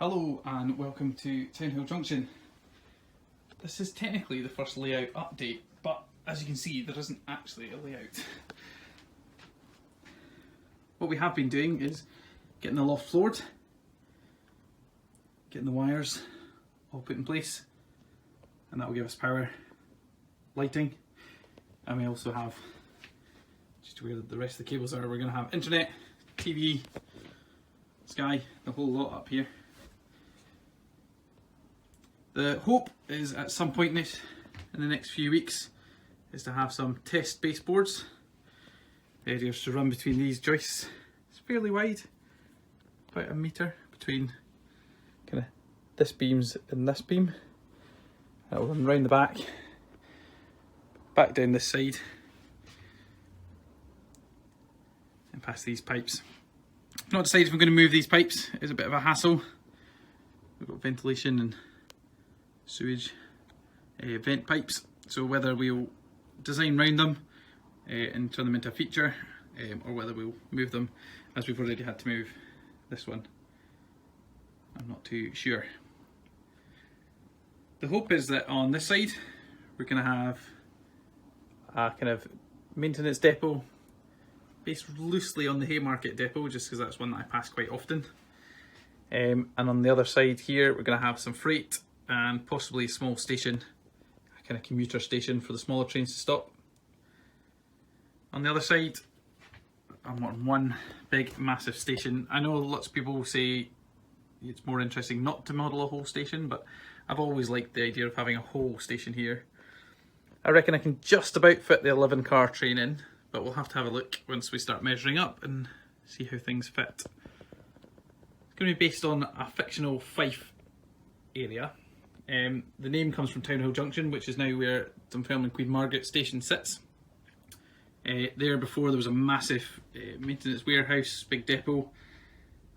Hello and welcome to Townhill Junction. This is technically the first layout update, but as you can see there isn't actually a layout. What we have been doing is getting the loft floored, getting the wires all put in place, and that will give us power, lighting, and we also have, just where the rest of the cables are, we're going to have internet, TV, Sky, the whole lot up here. The hope is at some point in the next few weeks is to have some test baseboards. The idea is to run between these joists. It's fairly wide, about a metre between kind of this beams and this beam. That will run round the back down this side, and past these pipes. I've not decided if I'm going to move these pipes. It's a bit of a hassle. We've got ventilation and sewage vent pipes, so whether we'll design round them and turn them into a feature, or whether we'll move them, as we've already had to move this one, I'm not too sure. The hope is that on this side we're going to have a kind of maintenance depot based loosely on the Haymarket depot, just because that's one that I pass quite often, and on the other side here we're going to have some freight and possibly a small station, a kind of commuter station for the smaller trains to stop. On the other side, I want one big massive station. I know lots of people say it's more interesting not to model a whole station, but I've always liked the idea of having a whole station here. I reckon I can just about fit the 11-car train in, but we'll have to have a look once we start measuring up and see how things fit. It's going to be based on a fictional Fife area. The name comes from Townhill Junction, which is now where Dunfermline Queen Margaret station sits. There before there was a massive maintenance warehouse, big depot,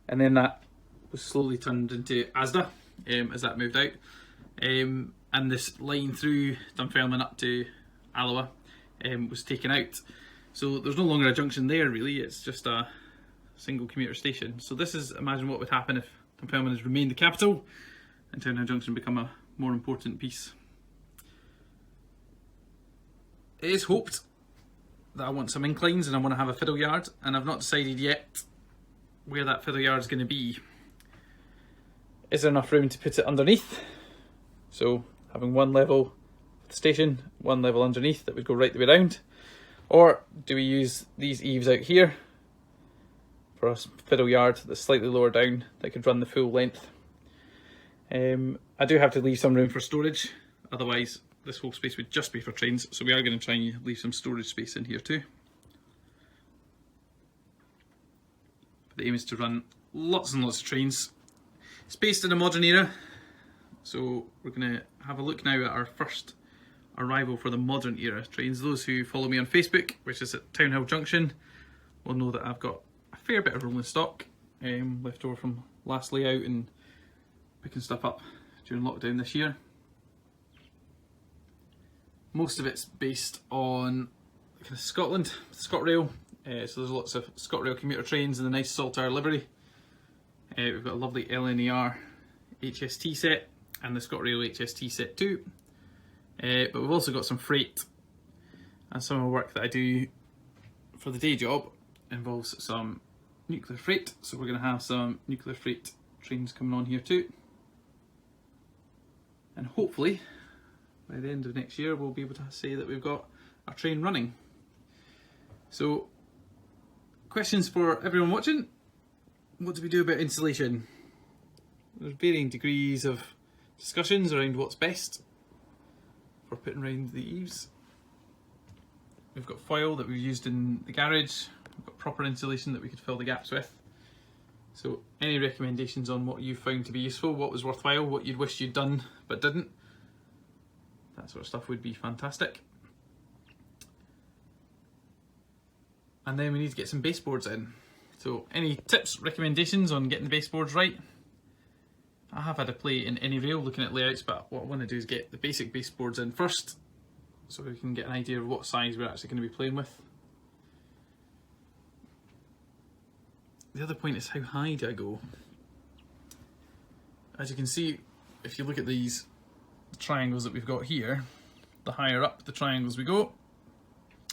and then that was slowly turned into Asda as that moved out. And this line through Dunfermline up to Alloa was taken out. So there's no longer a junction there really, it's just a single commuter station. So this is, imagine what would happen if Dunfermline has remained the capital and Townhill Junction become a more important piece. It is hoped that I want some inclines and I want to have a fiddle yard, and I've not decided yet where that fiddle yard is going to be. Is there enough room to put it underneath? So having one level for the station, one level underneath that would go right the way round, or do we use these eaves out here for a fiddle yard that's slightly lower down that could run the full length? I do have to leave some room for storage, otherwise this whole space would just be for trains, so we are going to try and leave some storage space in here too. But the aim is to run lots and lots of trains. It's based in a modern era, so we're going to have a look now at our first arrival for the modern era trains. Those who follow me on Facebook, which is at Townhill Junction, will know that I've got a fair bit of rolling stock left over from last layout and picking stuff up during lockdown this year. Most of it's based on kind of Scotland, ScotRail. So there's lots of ScotRail commuter trains in the nice Saltire livery. We've got a lovely LNER HST set and the ScotRail HST set too. But we've also got some freight, and some of the work that I do for the day job involves some nuclear freight. So we're going to have some nuclear freight trains coming on here too. And hopefully by the end of next year we'll be able to say that we've got a train running. So, questions for everyone watching. What do we do about insulation? There's varying degrees of discussions around what's best for putting around the eaves. We've got foil that we've used in the garage. We've got proper insulation that we could fill the gaps with. So any recommendations on what you found to be useful, what was worthwhile, what you'd wished you'd done but didn't, that sort of stuff would be fantastic. And then we need to get some baseboards in. So any tips, recommendations on getting the baseboards right? I have had a play in any rail looking at layouts, but what I want to do is get the basic baseboards in first so we can get an idea of what size we're actually going to be playing with. The other point is, how high do I go? As you can see, if you look at these triangles that we've got here, the higher up the triangles we go,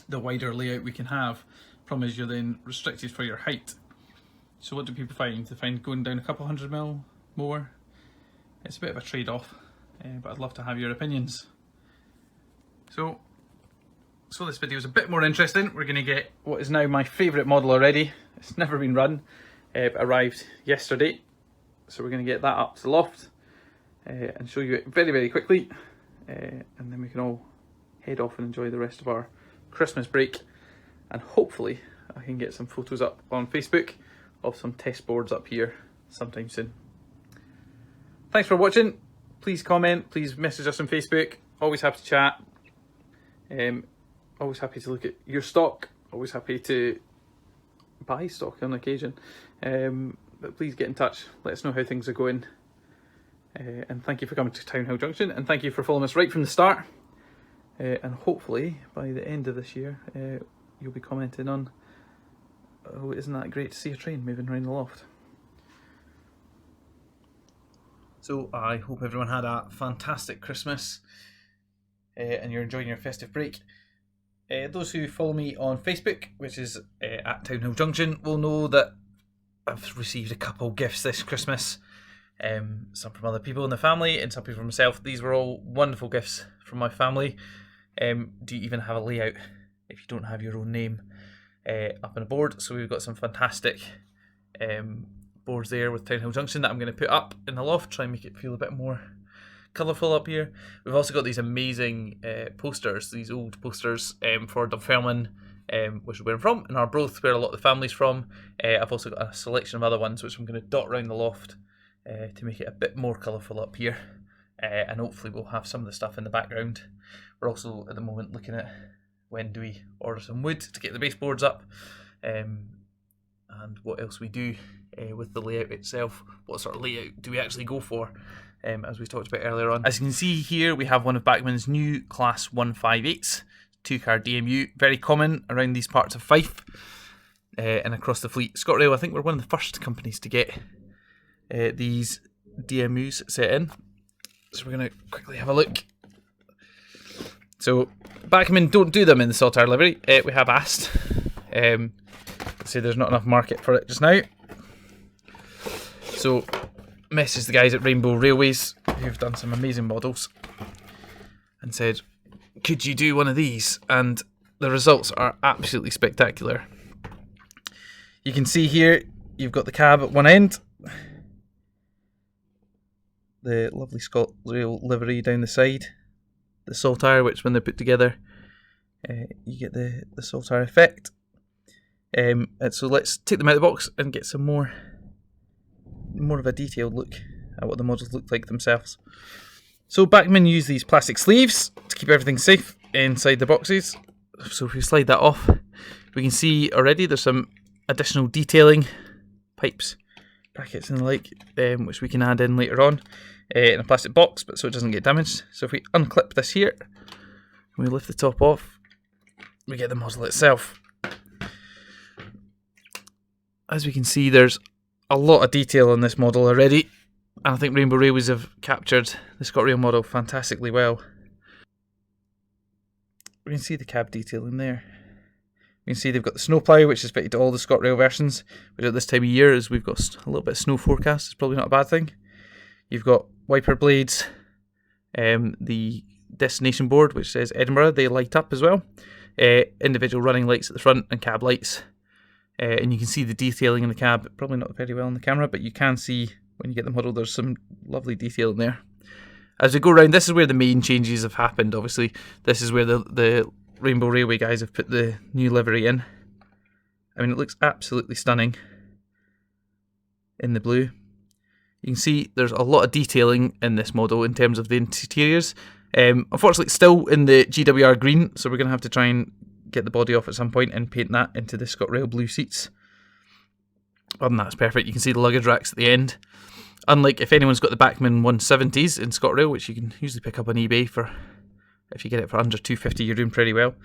the wider layout we can have. Problem is you're then restricted for your height. So what do people find? They find going down a couple 100mm more. It's a bit of a trade-off, but I'd love to have your opinions. So this video is a bit more interesting. We're going to get what is now my favourite model already. It's never been run, but arrived yesterday. So we're going to get that up to the loft and show you it very, very quickly. And then we can all head off and enjoy the rest of our Christmas break. And hopefully I can get some photos up on Facebook of some test boards up here sometime soon. Thanks for watching. Please comment, please message us on Facebook. Always happy to chat. Always happy to look at your stock. Always happy to buy stock on occasion. But please get in touch. Let us know how things are going. And thank you for coming to Townhill Junction. And thank you for following us right from the start. And hopefully by the end of this year, you'll be commenting on, oh, isn't that great to see a train moving around the loft. So I hope everyone had a fantastic Christmas and you're enjoying your festive break. Those who follow me on Facebook, which is at Townhill Junction, will know that I've received a couple gifts this Christmas. Some from other people in the family and some people from myself. These were all wonderful gifts from my family. Do you even have a layout if you don't have your own name up on a board? So we've got some fantastic boards there with Townhill Junction that I'm going to put up in the loft, try and make it feel a bit more colourful up here. We've also got these amazing posters, these old posters for Dunfermline, which is where I'm from, and Arbroath, where a lot of the family's from. I've also got a selection of other ones which I'm going to dot around the loft to make it a bit more colourful up here, and hopefully we'll have some of the stuff in the background. We're also at the moment looking at when do we order some wood to get the baseboards up, and what else we do with the layout itself. What sort of layout do we actually go for, as we talked about earlier on. As you can see here, we have one of Bachmann's new Class 158s, 2-car DMU, very common around these parts of Fife and across the fleet. ScotRail, I think we're one of the first companies to get these DMUs set in. So we're going to quickly have a look. So Bachmann don't do them in the Saltire livery. We have asked. Say there's not enough market for it just now. So messaged the guys at Rainbow Railways who've done some amazing models and said, could you do one of these? And the results are absolutely spectacular. You can see here you've got the cab at one end, the lovely ScotRail livery down the side, the Saltire, which when they're put together you get the Saltire effect. And so let's take them out of the box and get some more of a detailed look at what the models look like themselves. So Bachmann use these plastic sleeves to keep everything safe inside the boxes. So if we slide that off, we can see already there's some additional detailing, pipes, brackets and the like, which we can add in later on in a plastic box, but so it doesn't get damaged. So if we unclip this here, and we lift the top off, we get the model itself. As we can see, there's a lot of detail on this model already, and I think Rainbow Railways have captured the ScotRail model fantastically well. We can see the cab detail in there. We can see they've got the snowplow, which is fitted to all the ScotRail versions, which at this time of year, as we've got a little bit of snow forecast, is probably not a bad thing. You've got wiper blades, the destination board, which says Edinburgh, they light up as well. Individual running lights at the front and cab lights. And you can see the detailing in the cab, probably not very well on the camera, but you can see when you get the model there's some lovely detail in there. As we go around, this is where the main changes have happened, obviously. This is where the Rainbow Railway guys have put the new livery in. I mean, it looks absolutely stunning in the blue. You can see there's a lot of detailing in this model in terms of the interiors. Unfortunately, it's still in the GWR green, so we're going to have to try and get the body off at some point and paint that into the ScotRail blue seats. Other than that, it's perfect. You can see the luggage racks at the end. Unlike if anyone's got the Bachmann 170s in ScotRail, which you can usually pick up on eBay for if you get it for under £250, you're doing pretty well.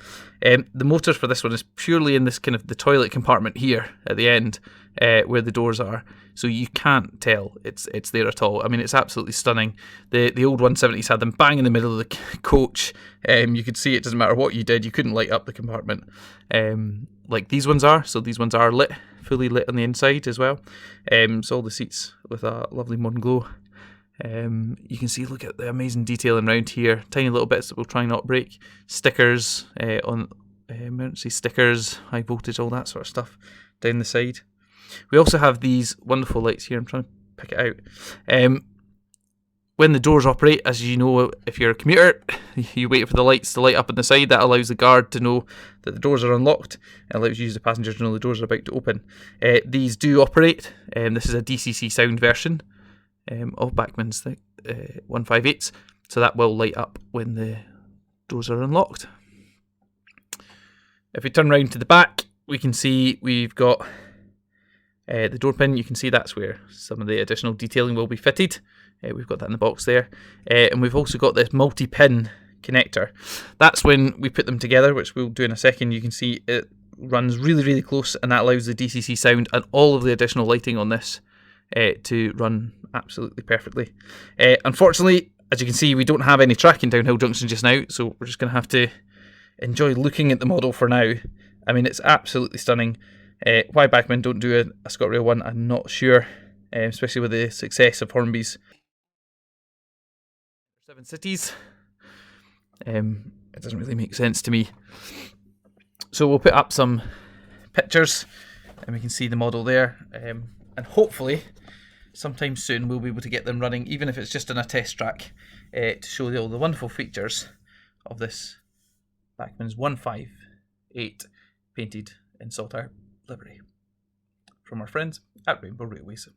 The motors for this one is purely in this kind of the toilet compartment here at the end, where the doors are. So you can't tell it's there at all. I mean, it's absolutely stunning. The old 170s had them bang in the middle of the coach. You could see it doesn't matter what you did, you couldn't light up the compartment like these ones are. So these ones are lit, fully lit on the inside as well. So all the seats with a lovely modern glow. You can see, look at the amazing detailing around here. Tiny little bits that we'll try not break. Stickers on emergency stickers, high voltage, all that sort of stuff down the side. We also have these wonderful lights here. I'm trying to pick it out. When the doors operate, as you know, if you're a commuter, you wait for the lights to light up on the side. That allows the guard to know that the doors are unlocked. It allows you as the passengers to know the doors are about to open. These do operate. This is a DCC sound version of Bachmann's 158s, so that will light up when the doors are unlocked. If we turn round to the back, we can see we've got the door pin. You can see that's where some of the additional detailing will be fitted. We've got that in the box there, and we've also got this multi-pin connector. That's when we put them together, which we'll do in a second. You can see it runs really, really close, and that allows the DCC sound and all of the additional lighting on this to run absolutely perfectly. Unfortunately, as you can see, we don't have any track in Townhill Junction just now, so we're just going to have to enjoy looking at the model for now. I mean, it's absolutely stunning. Why Bachmann don't do a ScotRail one, I'm not sure, especially with the success of Hornby's 7 Cities. It doesn't really make sense to me. So we'll put up some pictures and we can see the model there, and hopefully sometime soon we'll be able to get them running, even if it's just on a test track, to show you all the wonderful features of this Bachmann's 158 painted in Saltire livery from our friends at Rainbow Railways.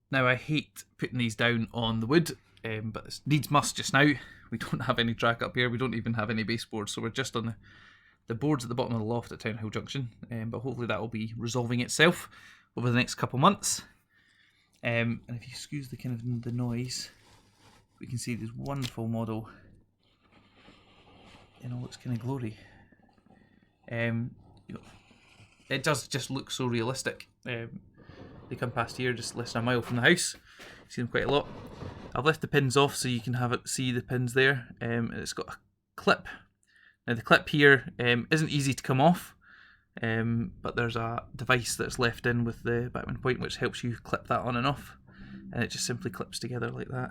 Now, I hate putting these down on the wood, but it needs must just now. We don't have any track up here, we don't even have any baseboard, so we're just on the boards at the bottom of the loft at Townhill Junction, but hopefully that will be resolving itself over the next couple months. And if you excuse the kind of the noise, we can see this wonderful model in all its kind of glory. It does just look so realistic. They come past here just less than a mile from the house. You see them quite a lot. I've left the pins off so you can have it see the pins there. And it's got a clip. Now the clip here isn't easy to come off, but there's a device that's left in with the Bachmann point which helps you clip that on and off, and it just simply clips together like that.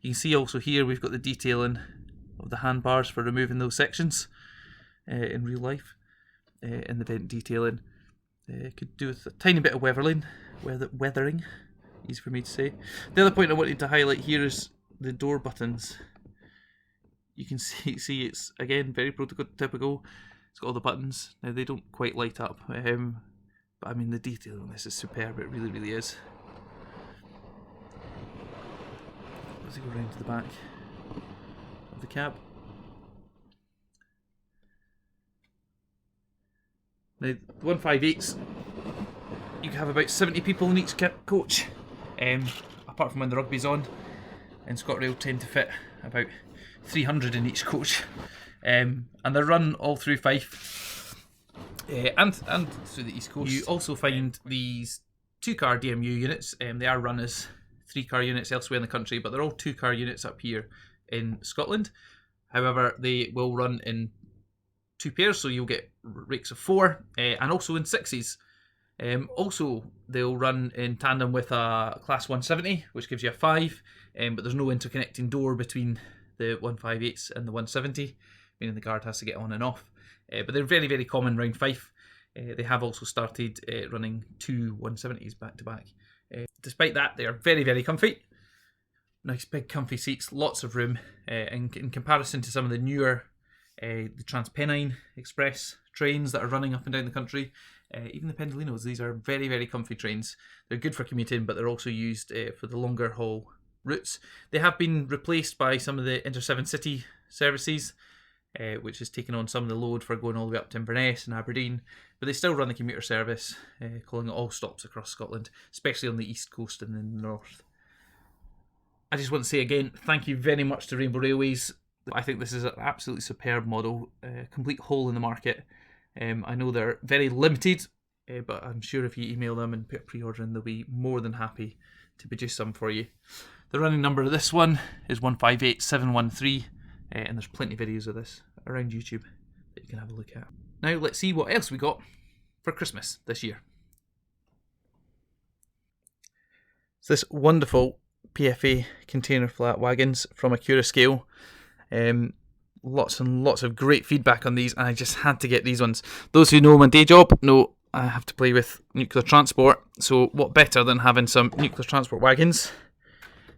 You can see also here we've got the detailing of the handbars for removing those sections in real life, and the vent detailing. Could do with a tiny bit of weathering, easy for me to say. The other point I wanted to highlight here is the door buttons. You can see it's, again, very prototypical. It's got all the buttons. Now, they don't quite light up, but I mean, the detail on this is superb. It really, really is. Let's go round to the back of the cab. Now, the 158s, you can have about 70 people in each coach, apart from when the rugby's on, and ScotRail tend to fit about 300 in each coach, and they're run all through Fife and through the East Coast. You also find these 2-car DMU units. They are run as 3-car units elsewhere in the country, but they're all 2-car units up here in Scotland. However, they will run in 2 pairs, so you'll get rakes of 4, and also in 6s. Also, they'll run in tandem with a Class 170, which gives you a 5, but there's no interconnecting door between the 158s and the 170, meaning the guard has to get on and off. But they're very, very common round Fife. They have also started running 2 170s back to back. Despite that, they are very, very comfy. Nice big comfy seats, lots of room, and in comparison to some of the newer the TransPennine Express trains that are running up and down the country, even the Pendolinos, these are very, very comfy trains. They're good for commuting, but they're also used for the longer haul routes. They have been replaced by some of the Inter-7 City services, which has taken on some of the load for going all the way up to Inverness and Aberdeen, but they still run the commuter service, calling it all stops across Scotland, especially on the east coast and in the north. I just want to say again, thank you very much to Rainbow Railways. I think this is an absolutely superb model, complete hole in the market. I know they're very limited, but I'm sure if you email them and put a pre-order in, they'll be more than happy to produce some for you. The running number of this one is 158713, and there's plenty of videos of this around YouTube that you can have a look at. Now let's see what else we got for Christmas this year. It's this wonderful PFA container flat wagons from Accurascale. Lots and lots of great feedback on these, and I just had to get these ones. Those who know my day job know I have to play with nuclear transport, so what better than having some nuclear transport wagons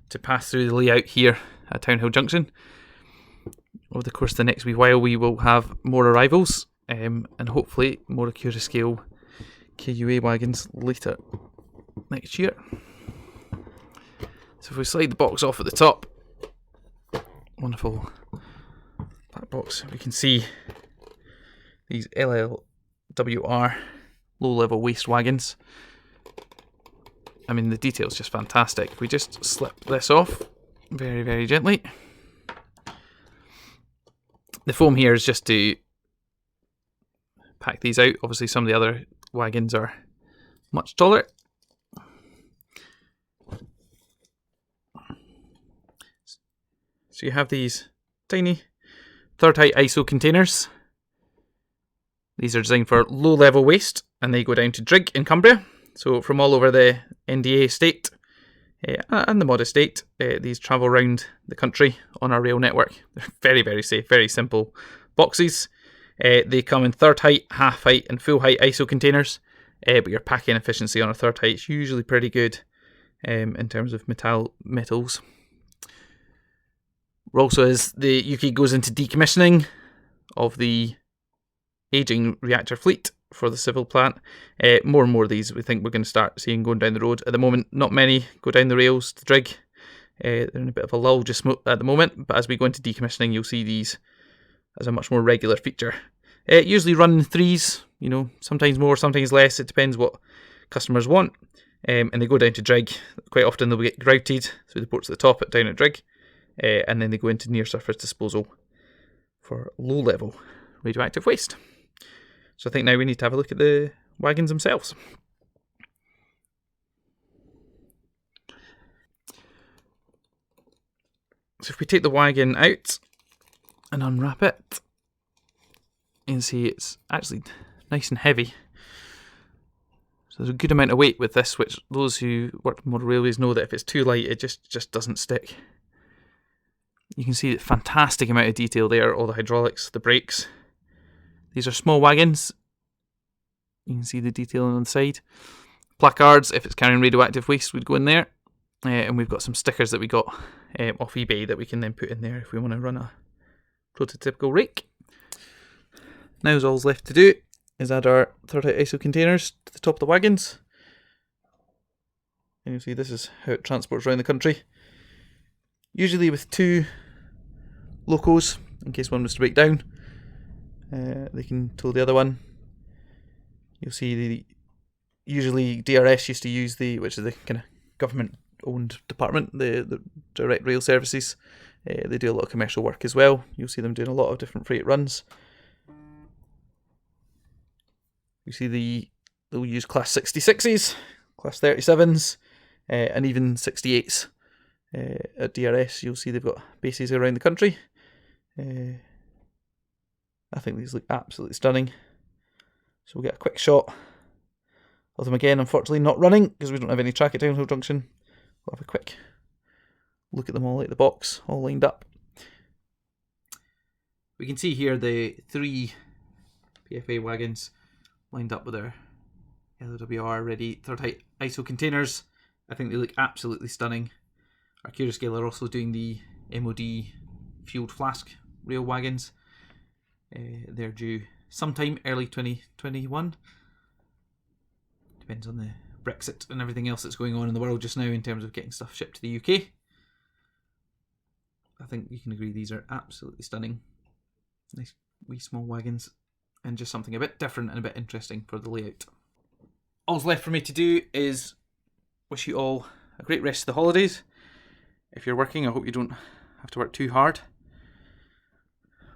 to pass through the layout here at Townhill Junction. Over the course of the next wee while we will have more arrivals, and hopefully more Accurascale KUA wagons later next year. So if we slide the box off at the top, wonderful black box, we can see these LLWR low level waste wagons. I mean, the detail's just fantastic. If we just slip this off very, very gently. The foam here is just to pack these out. Obviously some of the other wagons are much taller. So you have these tiny third height ISO containers. These are designed for low level waste, and they go down to Drigg in Cumbria. So from all over the NDA estate and the mod estate, these travel around the country on our rail network. They're very, very safe, very simple boxes. They come in third height, half height and full height ISO containers, but your packing efficiency on a third height is usually pretty good in terms of metals. Also, as the UK goes into decommissioning of the ageing reactor fleet for the civil plant, more and more of these we think we're going to start seeing going down the road. At the moment, not many go down the rails to Drigg. They're in a bit of a lull just at the moment, but as we go into decommissioning, you'll see these as a much more regular feature. Usually run in threes, you know, sometimes more, sometimes less. It depends what customers want. And they go down to Drigg. Quite often they'll get grouted through the ports at the top down at Drigg. And then they go into near surface disposal for low level radioactive waste. So I think now we need to have a look at the wagons themselves. So if we take the wagon out and unwrap it, you can see it's actually nice and heavy. So there's a good amount of weight with this, which those who work in model railways know that if it's too light, it just doesn't stick. You can see the fantastic amount of detail there, all the hydraulics, the brakes. These are small wagons. You can see the detail on the side. Placards, if it's carrying radioactive waste, would go in there. And we've got some stickers that we got off eBay that we can then put in there if we want to run a prototypical rake. Now all's left to do is add our third height ISO containers to the top of the wagons. And you'll see this is how it transports around the country. Usually with two locos, in case one was to break down. They can tow the other one. You'll see usually DRS used to use which is the kind of government-owned department, the direct rail services. They do a lot of commercial work as well. You'll see them doing a lot of different freight runs. You see they'll use class 66s, class 37s, and even 68s. At DRS, you'll see they've got bases around the country. I think these look absolutely stunning. So we'll get a quick shot of them again, unfortunately not running because we don't have any track at Townhill Junction. We'll have a quick look at them all at the box, all lined up. We can see here the three PFA wagons lined up with their LWR ready third height ISO containers. I think they look absolutely stunning. Accurascale are also doing the MOD fueled flask rail wagons. They're due sometime early 2021. Depends on the Brexit and everything else that's going on in the world just now in terms of getting stuff shipped to the UK. I think you can agree these are absolutely stunning. Nice wee small wagons, and just something a bit different and a bit interesting for the layout. All's left for me to do is wish you all a great rest of the holidays. If you're working, I hope you don't have to work too hard.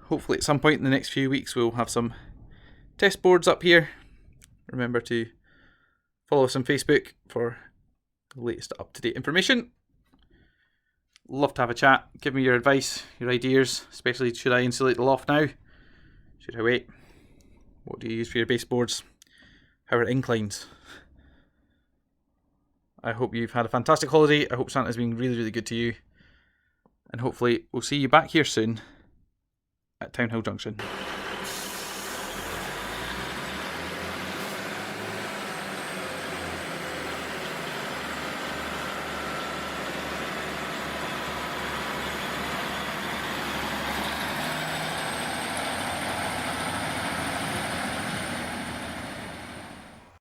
Hopefully at some point in the next few weeks we'll have some test boards up here. Remember to follow us on Facebook for the latest up-to-date information. Love to have a chat. Give me your advice, your ideas, especially should I insulate the loft now? Should I wait? What do you use for your baseboards? How are inclines? I hope you've had a fantastic holiday. I hope Santa's been really, really good to you. And hopefully we'll see you back here soon at Townhill Junction.